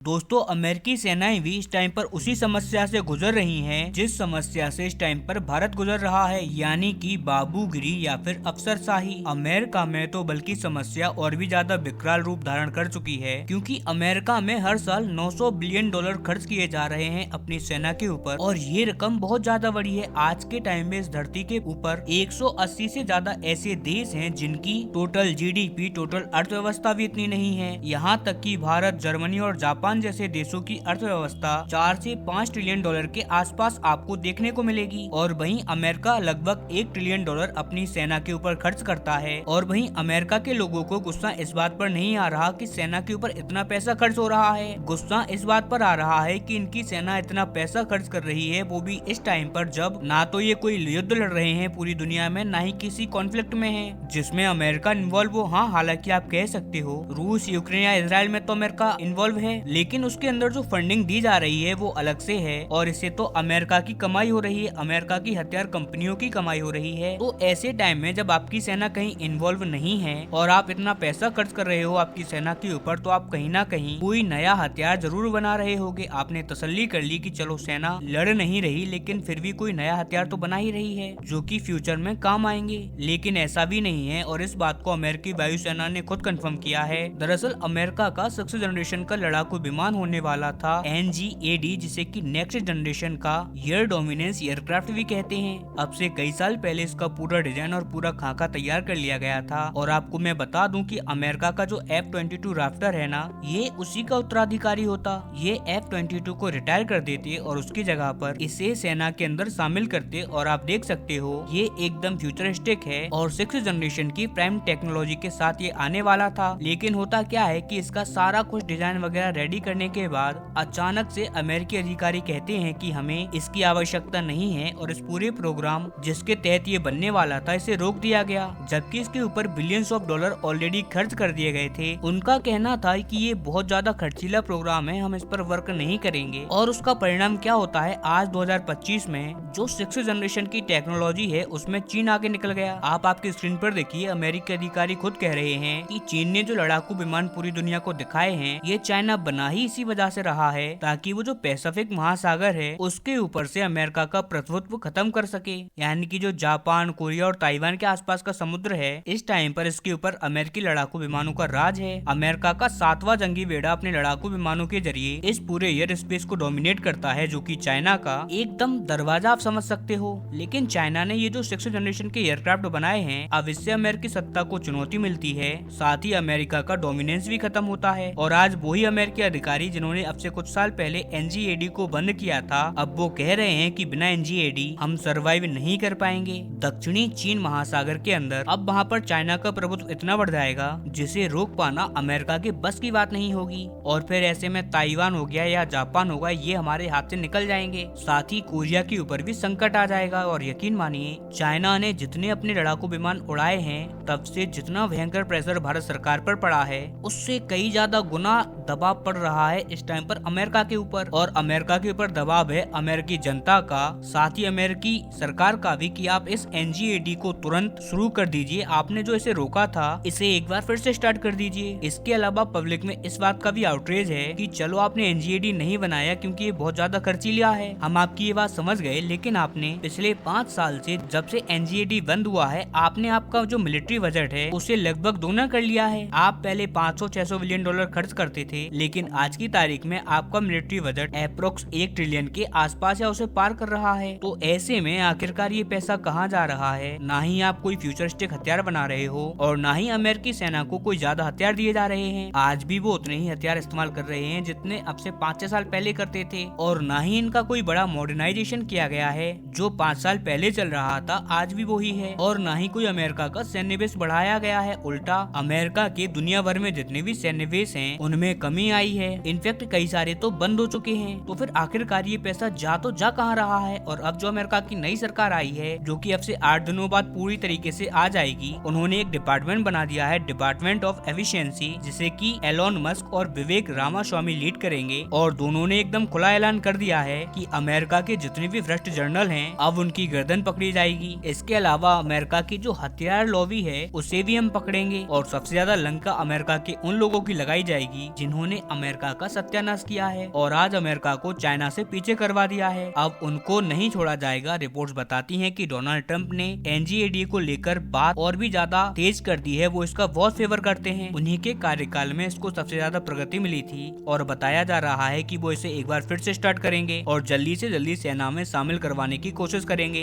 दोस्तों, अमेरिकी सेनाएं भी इस टाइम पर उसी समस्या से गुजर रही हैं जिस समस्या से इस टाइम पर भारत गुजर रहा है, यानी कि बाबूगिरी या फिर अफसरशाही। अमेरिका में तो बल्कि समस्या और भी ज्यादा विकराल रूप धारण कर चुकी है, क्योंकि अमेरिका में हर साल 900 बिलियन डॉलर खर्च किए जा रहे हैं अपनी सेना के ऊपर, और ये रकम बहुत ज्यादा बड़ी है। आज के टाइम में इस धरती के ऊपर 180 से ज्यादा ऐसे देश हैं जिनकी टोटल जीडीपी, टोटल अर्थव्यवस्था भी इतनी नहीं है। यहाँ तक कि भारत, जर्मनी और जापान जैसे देशों की अर्थव्यवस्था 4 से 5 ट्रिलियन डॉलर के आसपास आपको देखने को मिलेगी, और वहीं अमेरिका लगभग 1 ट्रिलियन डॉलर अपनी सेना के ऊपर खर्च करता है। और वहीं अमेरिका के लोगों को गुस्सा इस बात पर नहीं आ रहा कि सेना के ऊपर इतना पैसा खर्च हो रहा है, गुस्सा इस बात पर आ रहा है कि इनकी सेना इतना पैसा खर्च कर रही है, वो भी इस टाइम पर जब ना तो ये कोई युद्ध लड़ रहे हैं पूरी दुनिया में, ना ही किसी कॉन्फ्लिक्ट में है जिसमें अमेरिका इन्वॉल्व हो। हाँ, हालांकि आप कह सकते हो रूस, यूक्रेन या इसराइल में तो अमेरिका इन्वॉल्व है, लेकिन उसके अंदर जो फंडिंग दी जा रही है वो अलग से है, और इससे तो अमेरिका की कमाई हो रही है, अमेरिका की हथियार कंपनियों की कमाई हो रही है। तो ऐसे टाइम में जब आपकी सेना कहीं इन्वॉल्व नहीं है और आप इतना पैसा खर्च कर रहे हो आपकी सेना के ऊपर, तो आप कहीं ना कहीं कोई नया हथियार जरूर बना रहे होगे। आपने तसल्ली कर ली कि चलो सेना लड़ नहीं रही, लेकिन फिर भी कोई नया हथियार तो बना ही रही है जो कि फ्यूचर में काम आएंगे। लेकिन ऐसा भी नहीं है, और इस बात को अमेरिकी वायुसेना ने खुद कंफर्म किया है। दरअसल अमेरिका का 6th जनरेशन का लड़ाकू विमान होने वाला था NGAD, जिसे कि नेक्स्ट जनरेशन का एयर डोमिनेंस एयरक्राफ्ट भी कहते हैं। अब से कई साल पहले इसका पूरा डिजाइन और पूरा खाका तैयार कर लिया गया था, और आपको मैं बता दूं कि अमेरिका का जो F-22 राफ्टर है ना, ये उसी का उत्तराधिकारी होता। ये F-22 को रिटायर कर देते और उसकी जगह पर इसे सेना के अंदर शामिल करते, और आप देख सकते हो ये एकदम फ्यूचरिस्टिक है और 6th जनरेशन की प्राइम टेक्नोलॉजी के साथ ये आने वाला था। लेकिन होता क्या है कि इसका सारा कुछ डिजाइन वगैरह रेडी करने के बाद अचानक से अमेरिकी अधिकारी कहते हैं कि हमें इसकी आवश्यकता नहीं है, और इस पूरे प्रोग्राम जिसके तहत ये बनने वाला था इसे रोक दिया गया, जबकि इसके ऊपर बिलियंस ऑफ डॉलर ऑलरेडी खर्च कर दिए गए थे। उनका कहना था कि ये बहुत ज्यादा खर्चीला प्रोग्राम है, हम इस पर वर्क नहीं करेंगे। और उसका परिणाम क्या होता है, आज 2025 में जो 6th जनरेशन की टेक्नोलॉजी है उसमें चीन आगे निकल गया। आप आपकी स्क्रीन पर देखिए, अमेरिकी अधिकारी खुद कह रहे हैं कि चीन ने जो लड़ाकू विमान पूरी दुनिया को दिखाए हैं, ये चाइना बना ही इसी वजह से रहा है ताकि वो जो पैसिफिक महासागर है उसके ऊपर से अमेरिका का प्रभुत्व खत्म कर सके। यानी कि जो जापान, कोरिया और ताइवान के आसपास का समुद्र है, इस टाइम पर इसके ऊपर अमेरिकी लड़ाकू विमानों का राज है। अमेरिका का 7वां जंगी बेड़ा अपने लड़ाकू विमानों के जरिए इस पूरे एयर स्पेस को डोमिनेट करता है, जो कि चाइना का एकदम दरवाजा आप समझ सकते हो। लेकिन चाइना ने ये जो 6th जनरेशन के एयरक्राफ्ट बनाए हैं, अब इससे अमेरिकी सत्ता को चुनौती मिलती है, साथ ही अमेरिका का डोमिनेंस भी खत्म होता है। और आज वही अमेरिकी अधिकारी जिन्होंने अब से कुछ साल पहले NGAD को बंद किया था, अब वो कह रहे हैं कि बिना NGAD हम सरवाइव नहीं कर पाएंगे दक्षिणी चीन महासागर के अंदर। अब वहाँ पर चाइना का प्रभुत्व इतना बढ़ जाएगा जिसे रोक पाना अमेरिका के बस की बात नहीं होगी, और फिर ऐसे में ताइवान हो गया या जापान होगा, ये हमारे हाथ से निकल जाएंगे। साथ ही कोरिया के ऊपर भी संकट आ जाएगा। और यकीन मानिए, चाइना ने जितने अपने लड़ाकू विमान उड़ाए हैं, तब से जितना भयंकर प्रेशर भारत सरकार पर पड़ा है, उससे कई ज्यादा गुना दबाव पड़ रहा है इस टाइम पर अमेरिका के ऊपर। और अमेरिका के ऊपर दबाव है अमेरिकी जनता का, साथ ही अमेरिकी सरकार का भी, कि आप इस NGAD को तुरंत शुरू कर दीजिए। आपने जो इसे रोका था, इसे एक बार फिर से स्टार्ट कर दीजिए। इसके अलावा पब्लिक में इस बात का भी आउटरीच है कि चलो आपने NGAD नहीं बनाया क्योंकि ये बहुत ज्यादा खर्चीला है, हम आपकी ये बात समझ गए, लेकिन आपने पिछले 5 साल से जब से NGAD बंद हुआ है, आपने आपका जो मिलिट्री बजट है उसे लगभग दोगुना कर लिया है। आप पहले 500-600 बिलियन डॉलर खर्च करते थे, लेकिन आज की तारीख में आपका मिलिट्री बजट अप्रोक्स 1 ट्रिलियन के आसपास या उसे पार कर रहा है। तो ऐसे में आखिरकार ये पैसा कहाँ जा रहा है? ना ही आप कोई फ्यूचरिस्टिक हथियार बना रहे हो, और ना ही अमेरिकी सेना को कोई ज्यादा हथियार दिए जा रहे हैं। आज भी वो उतने ही हथियार इस्तेमाल कर रहे हैं जितने अब से 5-6 साल पहले करते थे, और ना ही इनका कोई बड़ा मॉडर्नाइजेशन किया गया है। जो 5 साल पहले चल रहा था आज भी वही है, और ना ही कोई अमेरिका का सैन्य बेस बढ़ाया गया है। उल्टा अमेरिका के दुनिया भर में जितने भी सैन्य बेस हैं उनमें कमी आई है। इनफैक्ट कई सारे तो बंद हो चुके हैं। तो फिर आखिरकार ये पैसा जा कहाँ रहा है? और अब जो अमेरिका की नई सरकार आई है, जो कि अब से 8 दिनों बाद पूरी तरीके से आ जाएगी, उन्होंने एक डिपार्टमेंट बना दिया है, डिपार्टमेंट ऑफ एफिशिएंसी, जिसे कि एलोन मस्क और विवेक रामास्वामी लीड करेंगे। और दोनों ने एकदम खुला ऐलान कर दिया है कि अमेरिका के जितने भी भ्रष्ट जर्नल हैं, अब उनकी गर्दन पकड़ी जाएगी। इसके अलावा अमेरिका की जो हथियार लॉबी है उसे भी हम पकड़ेंगे, और सबसे ज्यादा लंका अमेरिका के उन लोगों की लगाई जाएगी जिन्होंने अमेरिका का सत्यानाश किया है और आज अमेरिका को चाइना से पीछे करवा दिया है। अब उनको नहीं छोड़ा जाएगा। रिपोर्ट्स बताती हैं कि डोनाल्ड ट्रंप ने NGADA को लेकर बात और भी ज्यादा तेज कर दी है। वो इसका बहुत फेवर करते हैं। उन्हीं के कार्यकाल में इसको सबसे ज्यादा प्रगति मिली थी और बताया जा रहा है कि वो इसे एक बार फिर से स्टार्ट करेंगे और जल्दी से जल्दी सेना में शामिल करवाने की कोशिश करेंगे।